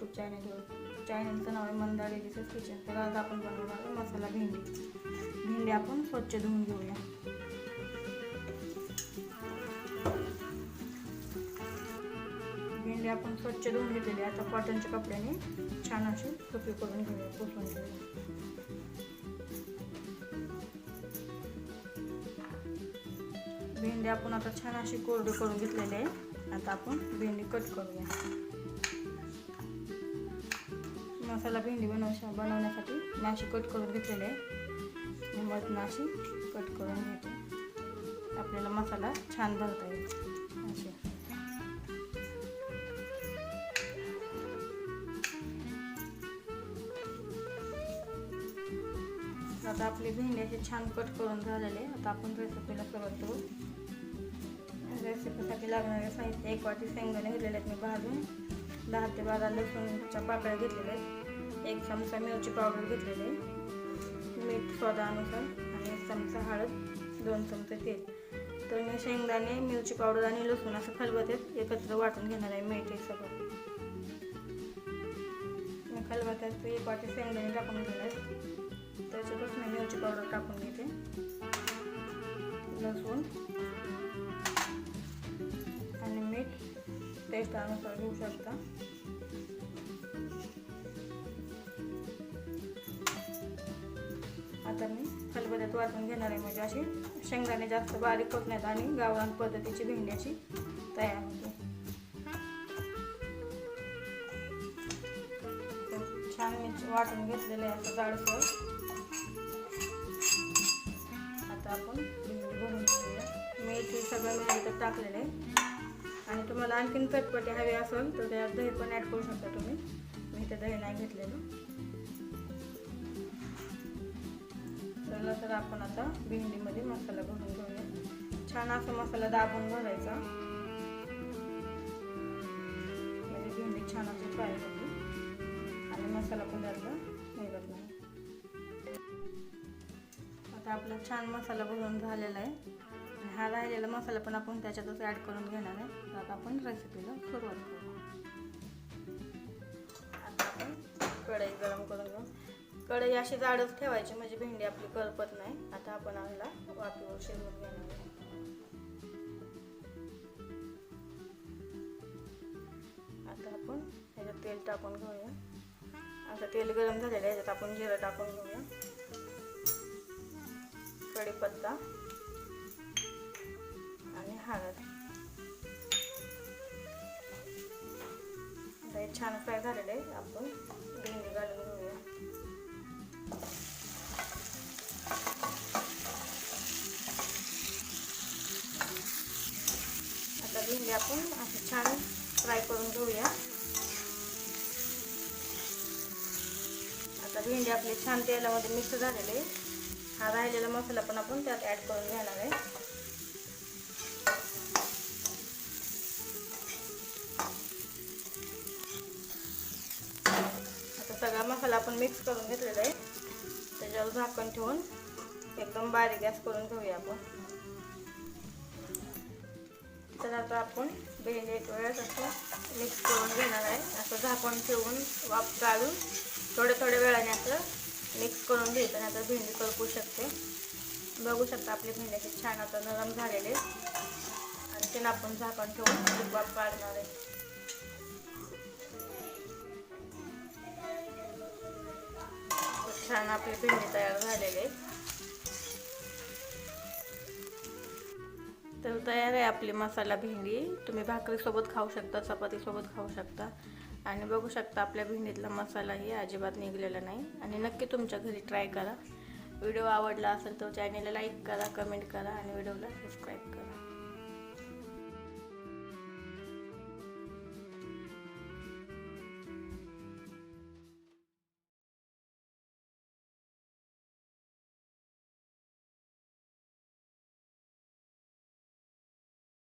YouTube चॅनलचं नाव आहे मंदा डेलीचं kitchen. तर आज आपण बनवणार आहे मसाला भेंडी. भेंडी आपण स्वच्छ धुवून घेऊया. भेंडी आपण स्वच्छ धुवून घेतलेली. आता कॉटनच्या कपड्याने छान अशी सुकी करून घेऊया, पुसून घेऊया. भेंडी आपण आता छान अशी कोरडी करून घेतलेली आहे. आता आपण भेंडी कट करूया. मसाला भेंडी बनवण्यासाठी मी अशी कट करून घेतलेली आहे. मधून अशी कट करून घेते. आपल्याला मसाला छान भरता येईल अशी. आता आपली भेंडी अशी छान कट करून झालेले. आता आपण रेसिपीला सुरुवात करू. रेसिपीसाठी लागणारे साहित्य: 1 वाटी शेंगदाणे घेतलेले आहेत मी भाजून, 10 ते 12 लसूणच्या पाकळ्या घेतलेल्या आहेत, 1 चमचा मिरची पावडर घेतलेली आहे, मीठ स्वादानुसार आणि 1 चमचा हळद, 2 चमचे तेल. तर मी शेंगदाणे, मिरची पावडर आणि लसूण असं खलबत्त्यात एकत्र वाटून घेणार आहे. मीठ हे सगळं मी खलबत्त्यात 1 वाटी शेंगदाणे टाकून घेतले आहेत. त्याच्यातच मी मिरची पावडर टाकून घेते, लसूण आणि मीठ टेस्ट अनुसार घेऊ शकता. आता मी खलबत्त्यात वाटून घेणार आहे, म्हणजे अशी शेंगदाणे जास्त बारीक होत नाहीत आणि गावरान पद्धतीची भेंड्याची तयार होते. छान मी वाटून घेतलेलं आहे असं जाडसर. आता आपण भेंडी भरून घेऊया. मीठ हे सगळं मी इथं टाकलेलं आहे. आणि तुम्हाला आणखीन चटपटी हवी असेल तर त्यात दही पण ॲड करू शकता तुम्ही. मी इथे दही नाही घेतलेलं. तर आपण आता भेंडीमध्ये मसाला भरून घेऊया. छान असा मसाला दाबून भरायचा, म्हणजे भेंडी छान अशी फ्राय होते आणि मसाला पण त्यातला निघत नाही. आता आपला छान मसाला भरून झालेला आहे. हा राहिलेला मसाला पण आपण त्याच्यातच ॲड करून घेणार आहे. आता आपण रेसिपीला सुरुवात करू. आता आपण कढई गरम करून घेऊ. कढई अशी जाडच ठेवायची म्हणजे भेंडी आपली करपत नाही. आता आपण याला वाफेवर शिजवून घेणार आहे. आता आपण ह्याच्यात तेल टाकून घेऊया. आता तेल गरम झालेलं आहे. ह्याच्यात आपण जिरं टाकून घेऊया, कढीपत्ता आणि हळद. आता हे छान फ्राय झालेलं आहे. आपण भेंडी घालून घेऊया. आता भेंडी आपण असं छान फ्राय करून घेऊया. आता भेंडी आपली छान तेलामध्ये मिक्स झालेली आहे. हा राहिलेला मसाला पण आपण त्यात ॲड करून घेणार आहे. आता सगळा मसाला आपण मिक्स करून घेतलेला आहे. त्याच्यावर झाकण ठेवून एकदम बारीक गॅस करून घेऊया आपण. तर आता आपण भेंडी एक वेळेस असं मिक्स करून घेणार आहे. असं झाकण ठेवून वाफ काढून थोड्या वेळाने असं मिक्स करून घ्यायचं, आणि आता भेंडी करपू शकते. बघू शकता आपली भेंडी छान आता नरम झालेले. आणि त्याला आपण झाकण ठेवून वाफ काढणार आहे. छान आपली भेंडी तयार झालेली आहे. तर तयार आहे आपली मसाला भेंडी. तुम्ही भाकरीसोबत खाऊ शकता, चपातीसोबत खाऊ शकता. आणि बघू शकता आपल्या भेंडीतला मसालाही अजिबात निघलेला नाही. आणि नक्की तुमच्या घरी ट्राय करा. व्हिडिओ आवडला असेल तर चॅनलला लाईक करा, कमेंट करा आणि व्हिडिओला सबस्क्राईब करा.